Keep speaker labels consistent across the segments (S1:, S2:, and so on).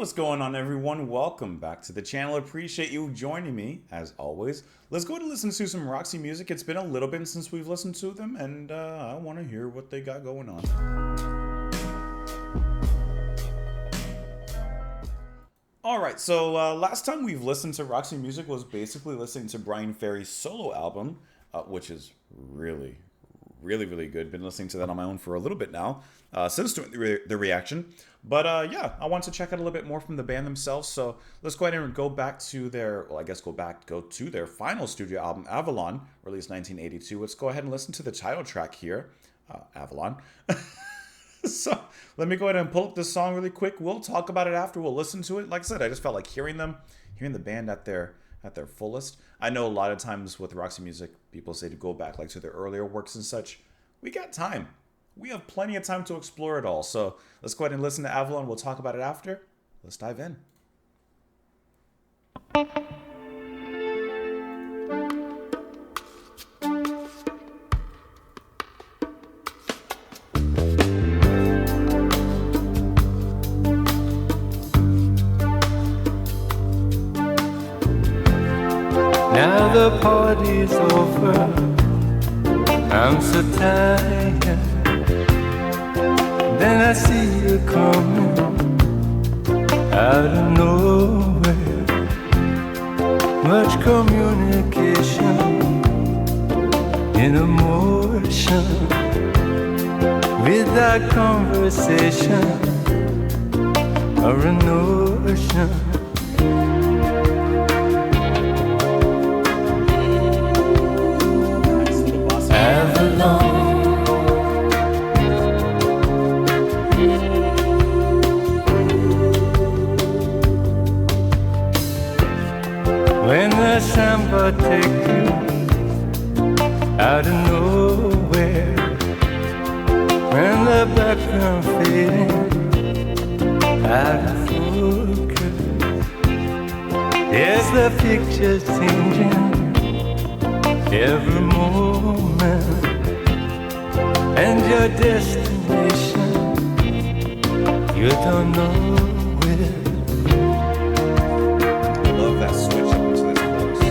S1: what's going on, everyone? Welcome back to the channel. Appreciate you joining me, as always. Let's go ahead and listen to some Roxy music. It's been a little bit since we've listened to them, and I want to hear what they got going on. Alright, so last time we've listened to Roxy music was basically listening to Brian Ferry's solo album, which is really good. Been listening to that on my own for a little bit now, since doing the reaction. But yeah, I want to check out a little bit more from the band themselves. So let's go ahead and go back to their, go to their final studio album, Avalon, released 1982. Let's go ahead and listen to the title track here, Avalon. So let me go ahead and pull up this song really quick. We'll talk about it after. We'll listen to it. Like I said, I just felt like hearing the band at their fullest. I know a lot of times with Roxy music, people say to go back like to their earlier works and such. We got time. We have plenty of time to explore it all. So let's go ahead and listen to Avalon. We'll talk about it after. Let's dive in.
S2: Now the party's over, I'm so tired. Then I see you coming out of nowhere. Much communication in emotion, without conversation or a notion. Avalon. When the samba take you out of nowhere, when the background fading out of focus, there's the pictures changing every moment, and your destination you don't know where.
S1: Love that switch up to this chorus.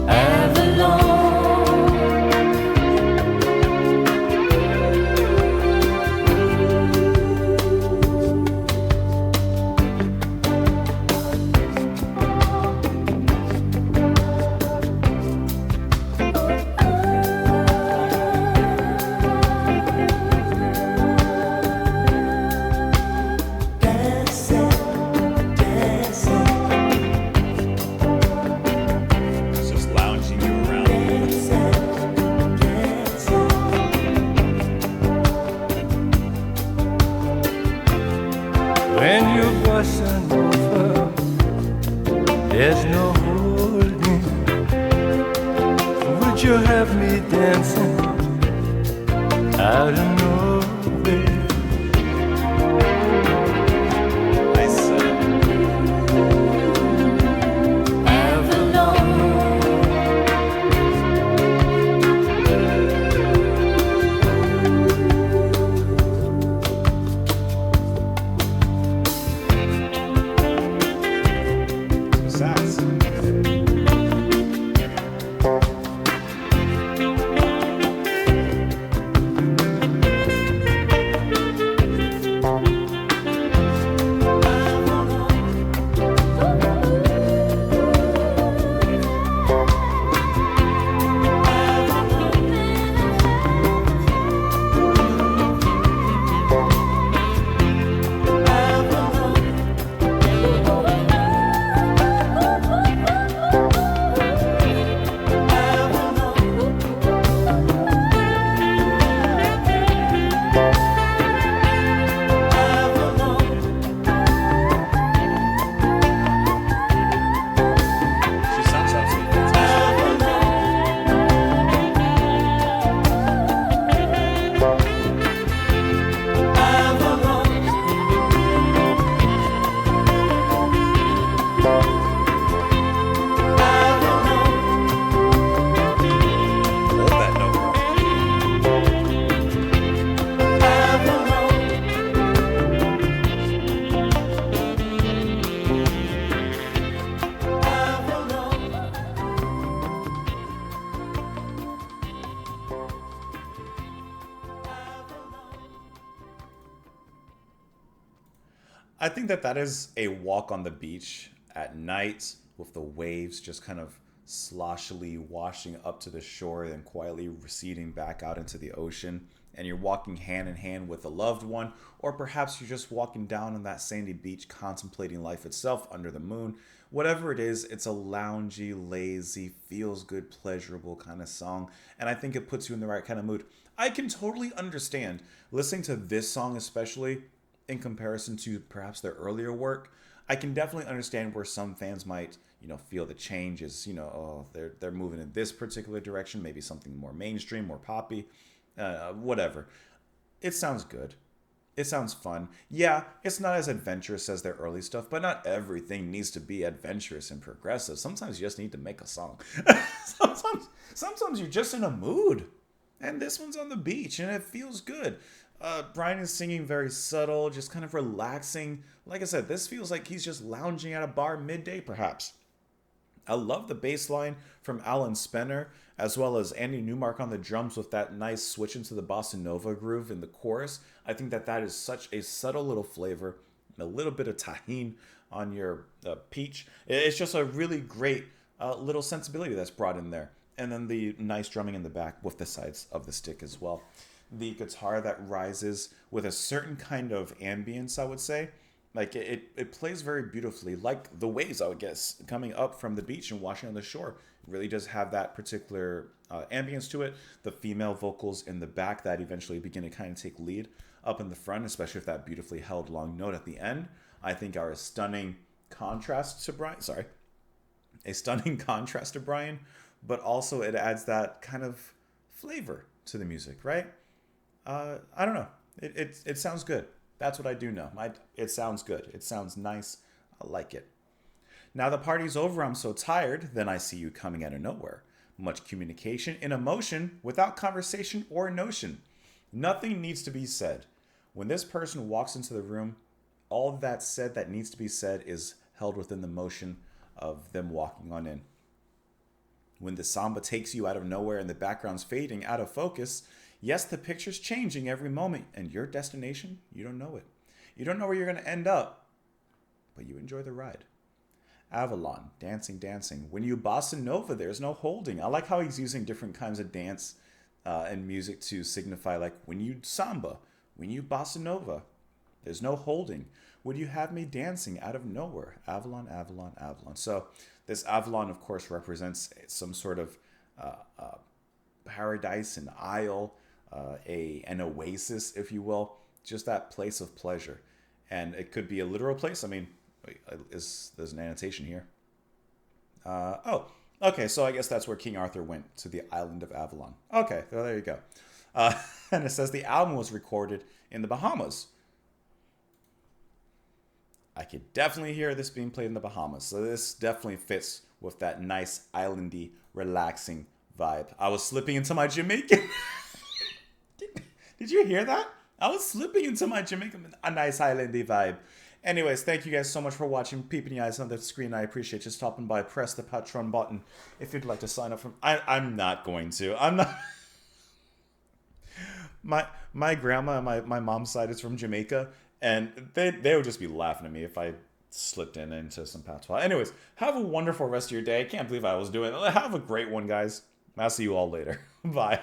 S2: Avalon. When you bustin' over, there's no holding. Would you have me dancing out of nowhere?
S1: I said, sax. I think that that is a walk on the beach at night with the waves just kind of sloshily washing up to the shore and quietly receding back out into the ocean. And you're walking hand in hand with a loved one, or perhaps you're just walking down on that sandy beach contemplating life itself under the moon. Whatever it is, it's a loungy, lazy, feels good, pleasurable kind of song. And I think it puts you in the right kind of mood. I can totally understand listening to this song, especially in comparison to perhaps their earlier work. I can definitely understand where some fans might, feel the change is, oh, they're moving in this particular direction, maybe something more mainstream, more poppy, whatever. It sounds good. It sounds fun. Yeah, it's not as adventurous as their early stuff, but not everything needs to be adventurous and progressive. Sometimes you just need to make a song. sometimes you're just in a mood. And this one's on the beach and it feels good. Brian is singing very subtle, just kind of relaxing. Like I said, this feels like he's just lounging at a bar midday, perhaps. I love the bass line from Alan Spenner, as well as Andy Newmark on the drums with that nice switch into the bossa nova groove in the chorus. I think that that is such a subtle little flavor, a little bit of tahine on your peach. It's just a really great little sensibility that's brought in there. And then the nice drumming in the back with the sides of the stick as well. The guitar that rises with a certain kind of ambience, I would say. Like it plays very beautifully, like the waves, I would guess, coming up from the beach and washing on the shore. It really does have that particular ambience to it. The female vocals in the back that eventually begin to kind of take lead up in the front, especially with that beautifully held long note at the end, I think are a stunning contrast to Brian. Sorry, a stunning contrast to Brian, but also it adds that kind of flavor to the music, right? I don't know. It sounds good. That's what I do know. It sounds good. It sounds nice. I like it. Now the party's over. I'm so tired. Then I see you coming out of nowhere. Much communication in emotion without conversation or notion. Nothing needs to be said. When this person walks into the room, all that said that needs to be said is held within the motion of them walking on in. When the samba takes you out of nowhere and the background's fading out of focus, yes, the picture's changing every moment, and your destination, you don't know it. You don't know where you're going to end up, but you enjoy the ride. Avalon, dancing, dancing. When you bossa nova, there's no holding. I like how he's using different kinds of dance and music to signify, like, when you samba, when you bossa nova, there's no holding. Would you have me dancing out of nowhere? Avalon, Avalon, Avalon. So this Avalon, of course, represents some sort of paradise, an isle, an oasis, if you will, just that place of pleasure. And it could be a literal place. I mean, there's an annotation here. Okay, so I guess that's where King Arthur went, to the island of Avalon. Okay, well, there you go. And it says the album was recorded in the Bahamas. I could definitely hear this being played in the Bahamas. So this definitely fits with that nice islandy, relaxing vibe. I was slipping into my Jamaican. Did you hear that? I was slipping into my Jamaican, a nice islandy vibe. Anyways, thank you guys so much for watching. Peeping your eyes on the screen. I appreciate you stopping by. Press the Patreon button if you'd like to sign up for. I'm not going to. I'm not. My grandma and my mom's side is from Jamaica, and they would just be laughing at me if I slipped into some patois. Anyways, have a wonderful rest of your day. I can't believe I was doing it. Have a great one, guys. I'll see you all later. Bye.